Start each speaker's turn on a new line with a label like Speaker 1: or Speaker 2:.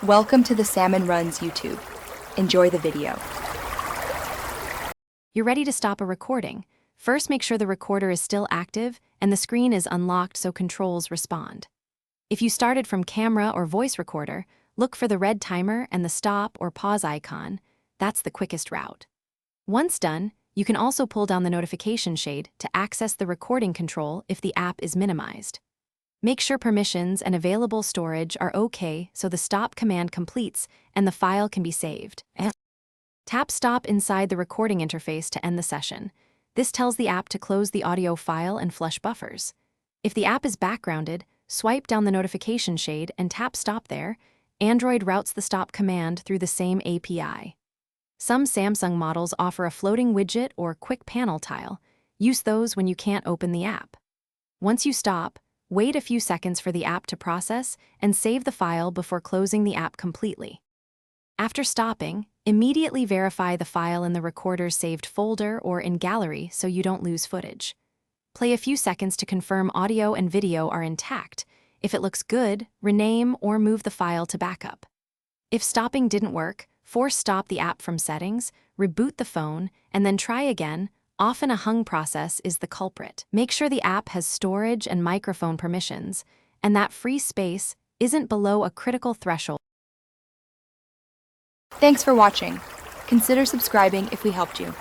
Speaker 1: Welcome to the Salmon Runs YouTube. Enjoy the video.
Speaker 2: You're ready to stop a recording. First, make sure the recorder is still active and the screen is unlocked so controls respond. If you started from camera or voice recorder, look for the red timer and the stop or pause icon. That's the quickest route. Once done, you can also pull down the notification shade to access the recording control if the app is minimized. Make sure permissions and available storage are okay so the stop command completes and the file can be saved. Tap stop inside the recording interface to end the session. This tells the app to close the audio file and flush buffers. If the app is backgrounded, swipe down the notification shade and tap stop there. Android routes the stop command through the same API. Some Samsung models offer a floating widget or quick panel tile. Use those when you can't open the app. Once you stop, wait a few seconds for the app to process and save the file before closing the app completely. After stopping, immediately verify the file in the recorder's saved folder or in gallery so you don't lose footage. Play a few seconds to confirm audio and video are intact. If it looks good, rename or move the file to backup. If stopping didn't work, force stop the app from settings, reboot the phone, and then try again. Often a hung process is the culprit. Make sure the app has storage and microphone permissions, and that free space isn't below a critical threshold.
Speaker 1: Thanks for watching. Consider subscribing if we helped you.